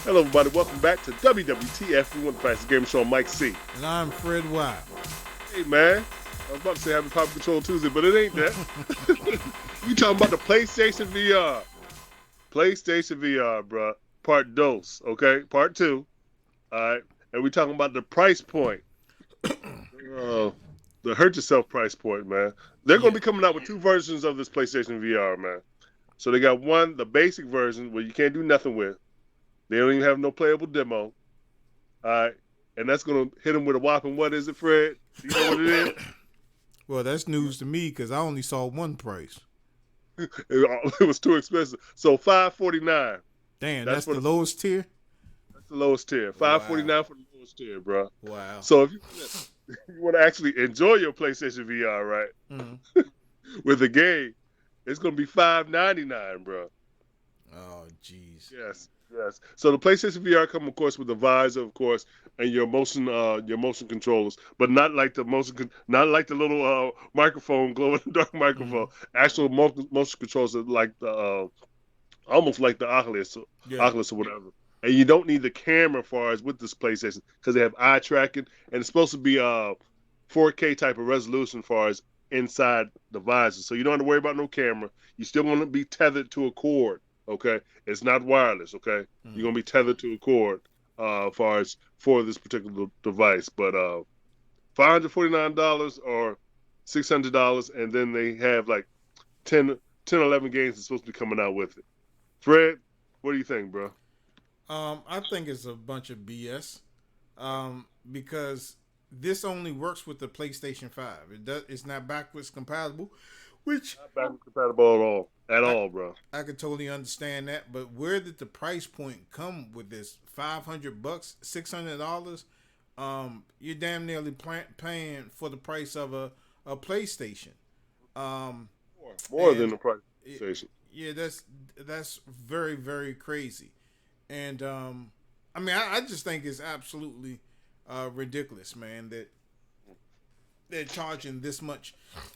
Hello, everybody. Welcome back to WWTF. We want the fastest game show on MikeC. And I'm Fred Wild. Hey, man. I was about to say Happy Pop Control Tuesday, but it ain't that. We talking about the PlayStation VR. PlayStation VR, bro. Part dos, okay? Part 2. All right. And we talking about the price point. The hurt yourself price point, man. They're going to be coming out with 2 versions of this PlayStation VR, man. So they got one, the basic version, where you can't do nothing with. They don't even have no playable demo. All right. And that's going to hit them with a whopping, what is it, Fred? Do you know what it is? Well, that's news to me because I only saw one price. It was too expensive. So $549. Damn, that's the lowest tier? That's the lowest tier. $549 for the lowest tier, bro. Wow. So if you want to actually enjoy your PlayStation VR, right, with the game, it's going to be $599, bro. Oh, jeez. Yes. So the PlayStation VR come, of course, with the visor, of course, and your motion controllers, but not like the little microphone, glow in the dark microphone. Actual motion controllers are like the almost like the Oculus or whatever. And you don't need the camera as far as with this PlayStation because they have eye tracking, and it's supposed to be 4K type of resolution as far as inside the visor. So you don't have to worry about no camera. You still want to be tethered to a cord. Okay, it's not wireless. Okay, you're gonna be tethered to a cord, far as for this particular device. But $549 or $600, and then they have like 10 or 11 games that's supposed to be coming out with it. Fred, what do you think, bro? I think it's a bunch of BS, because this only works with the PlayStation 5. It's not backwards compatible, which not backwards compatible at all, bro. I could totally understand that, but where did the price point come with this? $500, $600? You're damn nearly paying for the price of a PlayStation. More than the price of PlayStation. Yeah, that's very, very crazy. And I mean, I just think it's absolutely ridiculous, man, that they're charging this much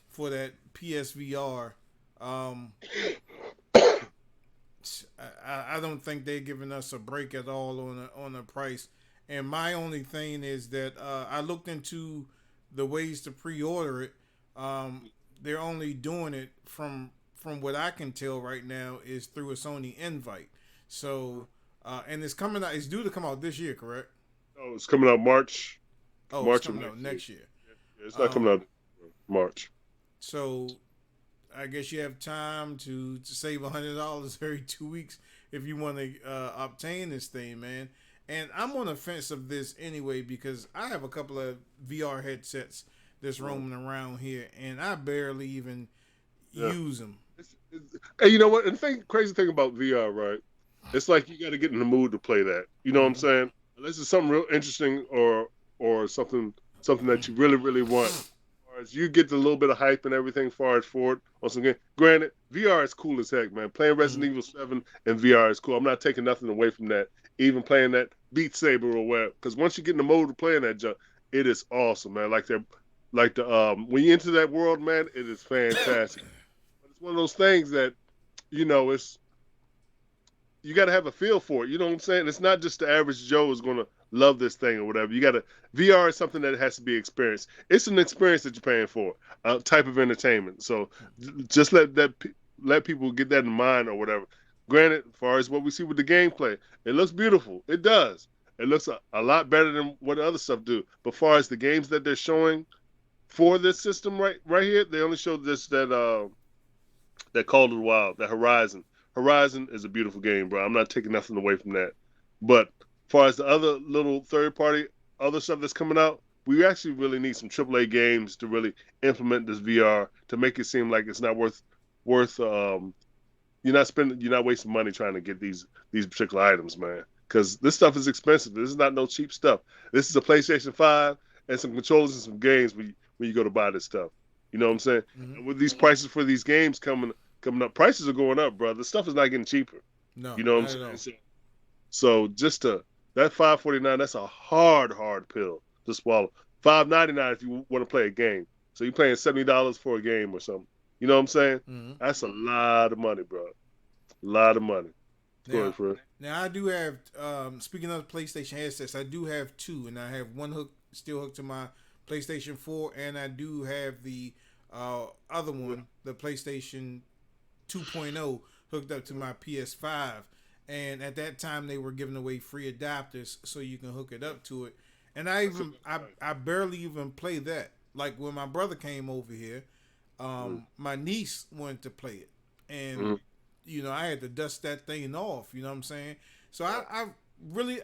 for that PSVR. I don't think they're giving us a break at all on the price. And my only thing is that I looked into the ways to pre-order it. They're only doing it from what I can tell right now is through a Sony invite. So and it's coming out. It's due to come out this year, correct? No, it's coming out March. Oh, March it's coming out next year. Yeah, it's not coming out March. So I guess you have time to save $100 every 2 weeks if you want to obtain this thing, man. And I'm on the fence of this anyway because I have a couple of VR headsets that's roaming around here, and I barely even use them. Hey, you know what? And the crazy thing about VR, right? It's like you got to get in the mood to play that. You know what I'm saying? Unless it's something real interesting or something that you really, really want. As you get the little bit of hype and everything for it on some game. Granted, VR is cool as heck, man. Playing Resident Evil 7 and VR is cool. I'm not taking nothing away from that. Even playing that Beat Saber or whatever. Because once you get in the mode of playing that junk, it is awesome, man. When you enter that world, man, it is fantastic. But it's one of those things that, you got to have a feel for it. You know what I'm saying? It's not just the average Joe is going to love this thing or whatever. VR is something that has to be experienced. It's an experience that you're paying for, a type of entertainment. So just let people get that in mind or whatever. Granted, as far as what we see with the gameplay, it looks beautiful. It does. It looks a lot better than what other stuff do. But as far as the games that they're showing for this system right here, they only showed that Call of the Wild, that Horizon. Horizon is a beautiful game, bro. I'm not taking nothing away from that. But as far as the other little third-party other stuff that's coming out, we actually really need some AAA games to really implement this VR to make it seem like it's not worth. You're not wasting money trying to get these particular items, man. Because this stuff is expensive. This is not no cheap stuff. This is a PlayStation 5 and some controllers and some games when you go to buy this stuff. You know what I'm saying? And with these prices for these games coming up, prices are going up, bro. The stuff is not getting cheaper. No, you know what I'm saying? So just that $549, that's a hard pill to swallow. $599 if you want to play a game. So you're paying $70 for a game or something. You know what I'm saying? Mm-hmm. That's a lot of money, bro. A lot of money. Go ahead, Now, Fred. now I do have. Speaking of PlayStation headsets, I do have two, and I have one hook still hooked to my PlayStation 4, and I do have the other one, the PlayStation 2.0, hooked up to my PS5. And at that time, they were giving away free adapters so you can hook it up to it. And I barely even play that. Like when my brother came over here, my niece wanted to play it, and I had to dust that thing off. You know what I'm saying? So I'm really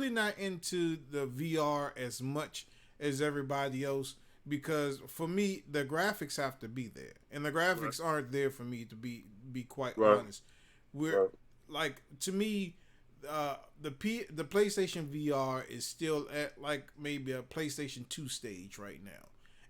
not into the VR as much as everybody else, because for me the graphics have to be there, and the graphics aren't there for me, to be quite honest. We're like, to me, the PlayStation VR is still at like maybe a PlayStation 2 stage right now,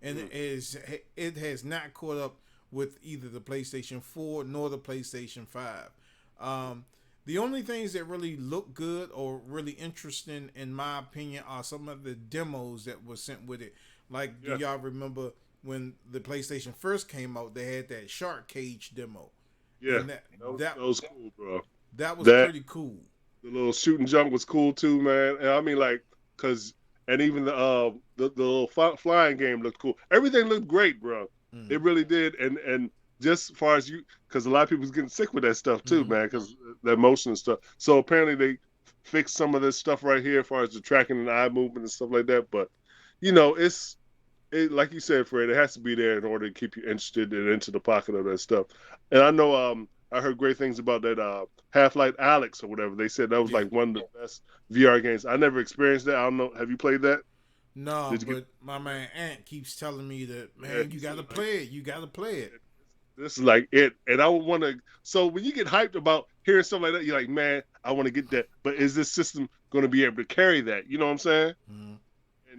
and it has not caught up with either the PlayStation 4 nor the PlayStation 5. The only things that really look good or really interesting, in my opinion, are some of the demos that were sent with it. Like, do y'all remember when the PlayStation first came out? They had that shark cage demo. Yeah, that was cool, bro. That was pretty cool. The little shooting jump was cool too, man. And I mean, like, and even the little flying game looked cool. Everything looked great, bro. It really did. And just as far as because a lot of people's getting sick with that stuff too, man, because that motion and stuff. So apparently they fixed some of this stuff right here as far as the tracking and eye movement and stuff like that. But it's like you said, Fred, it has to be there in order to keep you interested and into the pocket of that stuff. And I know I heard great things about that Half-Life Alyx or whatever. They said that was like one of the best VR games. I never experienced that. I don't know. Have you played that? No, but my man Ant keeps telling me that, man, you got to play it. You got to play it. This is like it. And I would want to. So when you get hyped about hearing something like that, you're like, man, I want to get that. But is this system going to be able to carry that? You know what I'm saying? And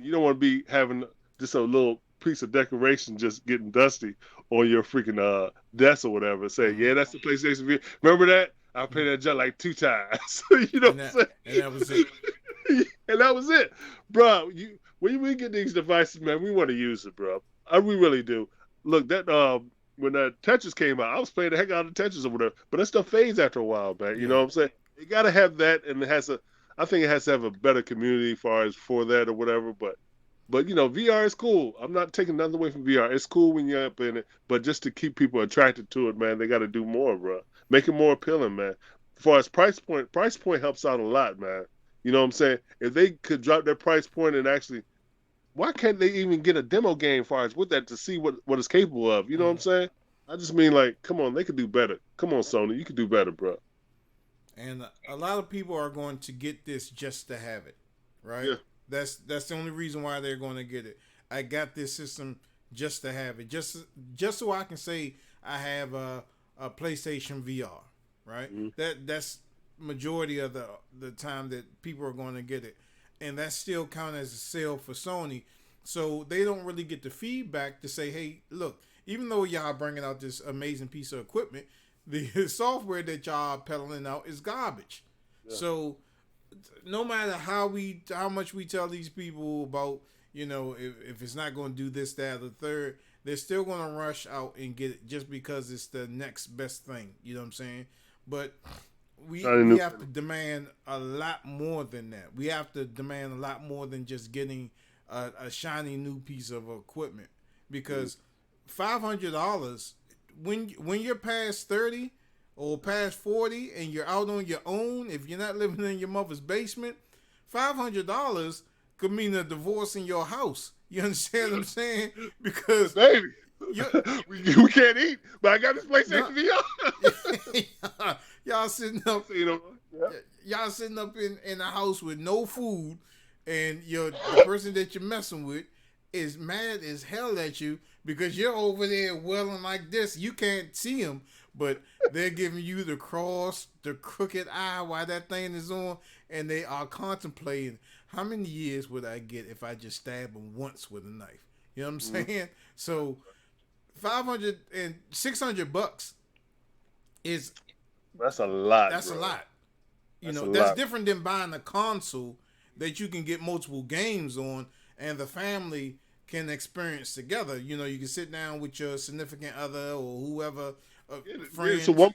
you don't want to be having just a little piece of decoration just getting dusty on your freaking desk or whatever. Say, yeah, that's the PlayStation VR. Remember that? I played that junk like 2 times. You know what I'm saying? And that was it. And that was it, bro. When we get these devices, man, we want to use it, bro. We really do. Look, that when that Tetris came out, I was playing the heck out of Tetris or whatever, but that stuff fades after a while, man. You know what I'm saying? You got to have that, and I think it has to have a better community as far as for that or whatever. But VR is cool. I'm not taking nothing away from VR. It's cool when you're up in it, but just to keep people attracted to it, man, they got to do more, bro. Make it more appealing, man. As far as price point helps out a lot, man. You know what I'm saying? If they could drop their price point and actually, why can't they even get a demo game as far as with that to see what it's capable of? You know what I'm saying? I just mean, like, come on, they could do better. Come on, Sony, you could do better, bro. And a lot of people are going to get this just to have it, right? Yeah. That's the only reason why they're going to get it. I got this system just to have it, just so I can say I have a PlayStation VR, right? That's majority of the time that people are going to get it, and that still counts as a sale for Sony. So they don't really get the feedback to say, hey, look, even though y'all bringing out this amazing piece of equipment, the software that y'all peddling out is garbage. Yeah. So no matter how much we tell these people about, if it's not going to do this, that, or the third, they're still going to rush out and get it just because it's the next best thing. You know what I'm saying? But we have to demand a lot more than that. We have to demand a lot more than just getting a shiny new piece of equipment, because $500 when you're past 30 or past 40 and you're out on your own, if you're not living in your mother's basement, $500 could mean a divorce in your house. You understand what I'm saying? Because baby, we can't eat, but I got this PlayStation VR. Y'all sitting up, y'all sitting up in a house with no food, and the person that you're messing with is mad as hell at you because you're over there welling like this. You can't see them, but they're giving you the crooked eye while that thing is on, and they are contemplating, how many years would I get if I just stab them once with a knife? You know what I'm saying? So $500 and $600 is... That's a lot. That's bro. A lot. That's different than buying a console that you can get multiple games on, and the family can experience together. You know, you can sit down with your significant other or whoever, It's a friends. one.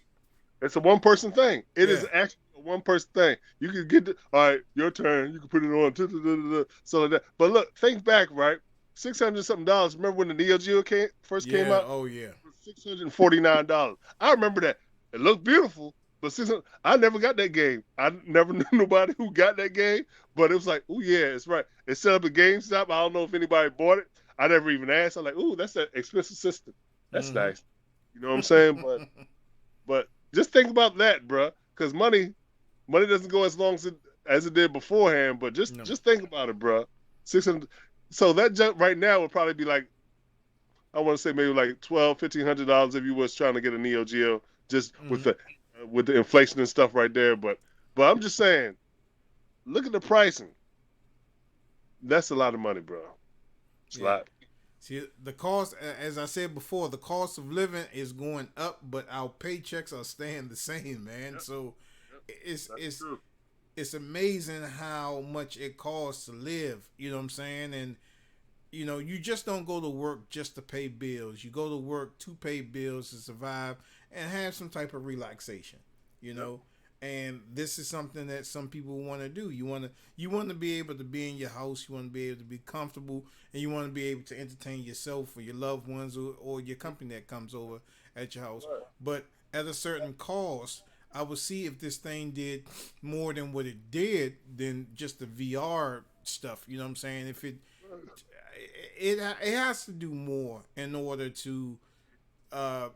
It's a one person thing. It Yeah, is actually a one person thing. You can get all right, your turn. You can put it on so like that. But look, think back, right? $600 something. Remember when the Neo Geo first came yeah, out? oh yeah. $649. I remember that. It looked beautiful, but I never got that game. I never knew nobody who got that game, but it was like, oh yeah, it's right. It's set up at GameStop. I don't know if anybody bought it. I never even asked. I'm like, oh, that's an expensive system. That's Mm-hmm. nice. You know what I'm saying? But just think about that, bro. Because money doesn't go as long as it did beforehand. But No. just think about it, bro. 600. So that jump right now would probably be like, I want to say maybe like $1,200, $1,500 if you was trying to get a Neo Geo, just Mm-hmm. with the inflation and stuff right there. But I'm just saying, look at the pricing. That's a lot of money, bro. It's a Yeah. lot. See, the cost, as I said before, the cost of living is going up, but our paychecks are staying the same, man. Yep, So yep, it's that's it's true. it's amazing how much it costs to live. You know what I'm saying? And you know, you just don't go to work just to pay bills. You go to work to pay bills to survive and have some type of relaxation. You Yep. know, and this is something that some people want to do. You want to be able to be in your house. You want to be able to be comfortable, and you want to be able to entertain yourself or your loved ones or your company that comes over at your house. Right. But at a certain cost, I would see if this thing did more than what it did than just the VR stuff. You know what I'm saying? If it has to do more in order uh,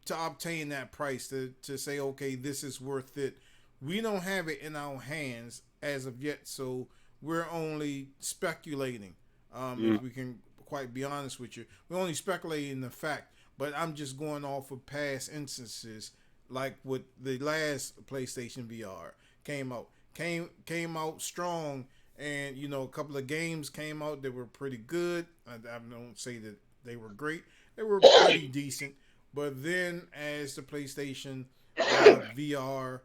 to obtain that price to say, okay, this is worth it. We don't have it in our hands as of yet, so we're only speculating. Mm. If we can quite be honest with you, we're only speculating the fact. But I'm just going off of past instances, like with the last PlayStation VR came out strong, and you know a couple of games came out that were pretty good. I don't say that they were great; they were pretty decent. But then, as the PlayStation VR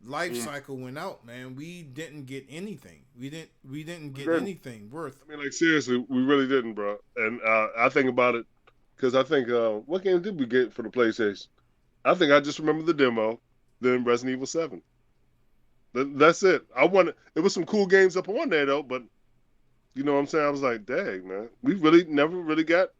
life Mm. cycle went out, man, we didn't get anything. We didn't We get didn't. anything worth. I mean, like seriously, we really didn't, bro. And I think about it because I think what game did we get for the PlayStation? I think I just remember the demo, then Resident Evil 7. That's it. It was some cool games up on there though, but you know what I'm saying? I was like, dang, man, we really never really got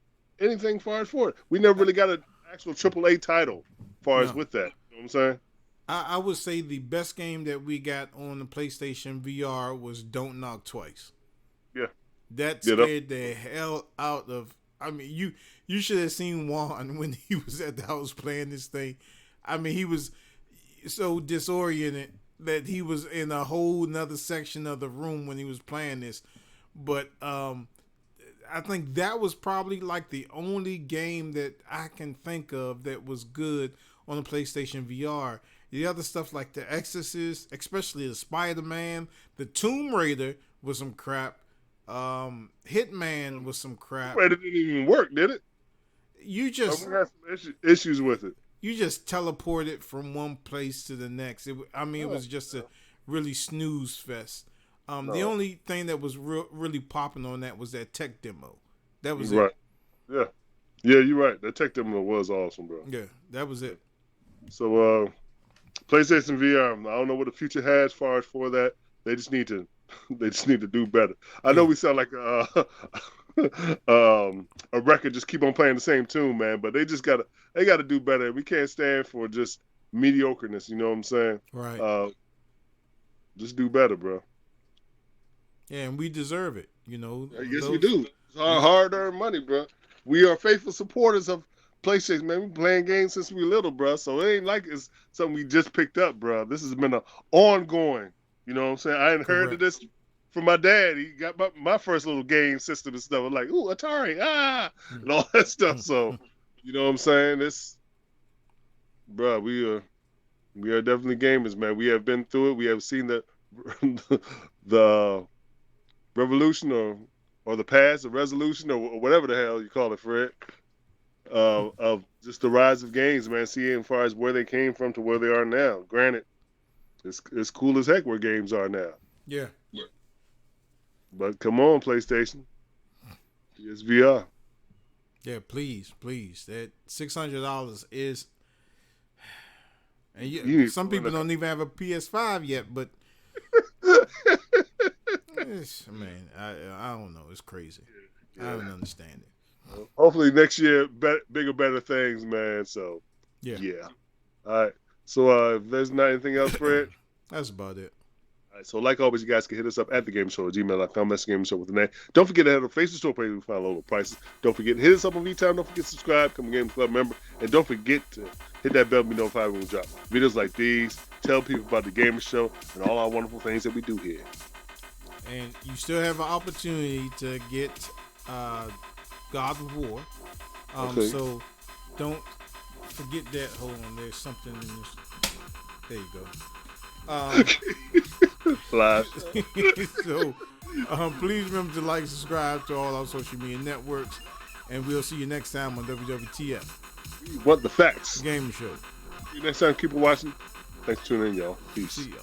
anything far as for it. We never Uh, really got an actual AAA title far as no, with that. You know what I'm saying? I would say the best game that we got on the PlayStation VR was Don't Knock Twice. Yeah. That Yeah. That, scared the hell out of. I mean, you should have seen Juan when he was at the house playing this thing. I mean, he was so disoriented that he was in a whole nother section of the room when he was playing this. But I think that was probably like the only game that I can think of that was good on the PlayStation VR. The other stuff like The Exorcist, especially the Spider-Man, the Tomb Raider was some crap. Hitman was some crap. it didn't even work, did it? You Or just we had some issues with it. you just teleported from one place to the next. I mean, it No, was just a really snooze fest. The no. only thing that was really popping on that was that tech demo. That was it. Right. Yeah. Yeah, you're right. That tech demo was awesome, bro. Yeah, that was it. So PlayStation VR, I don't know what the future has as far as for that. They just need to they just need to do better. I know Yeah, we sound like a record just keep on playing the same tune, man, but they gotta do better. We can't stand for just mediocreness, you know what I'm saying? right. Uh just do better, bro. Yeah, and we deserve it. You know, I guess we those do. It's we hard earned money, bro. We are faithful supporters of PlayStation, man. We playing games since we little, bro. So it ain't like it's something we just picked up, bro. This has been an ongoing. You know what I'm saying? I inherited correct. this from my dad. He got my first little game system and stuff. I'm like, ooh, Atari, and all that stuff. So, you know what I'm saying? This, bro, we are definitely gamers, man. We have been through it. We have seen the the revolution or the past, the resolution, or whatever the hell you call it, Fred, of just the rise of games, man. Seeing as far as where they came from to where they are now. Granted, it's cool as heck where games are now. Yeah, But come on, PlayStation, It's VR. Yeah, please. That $600 is, and You need some to people don't even have a PS5 yet. But man, I don't know. It's crazy. Yeah. I don't understand it. Hopefully next year, bigger, better things, man. So yeah. All right. So if there's not anything else, Fred. That's about it. All right, so like always, you guys can hit us up at thagamersshow@gmail.com. That's the Gaming Show with the name. Don't forget to head to the Facebook store page to find lower prices. Don't forget to hit us up on vTime. Don't forget to subscribe, become a Gaming Club member, and don't forget to hit that bell to be notified when we drop videos like these. Tell people about the Gaming Show and all our wonderful things that we do here. And you still have an opportunity to get God of War. Okay. So don't forget that. Hold on, there's something in this. There you go. Live. So please remember to like, subscribe to all our social media networks, and we'll see you next time on WWTF. What the facts? Gaming Show. See you next time. Keep on watching. Thanks for tuning in, y'all. Peace. See y'all.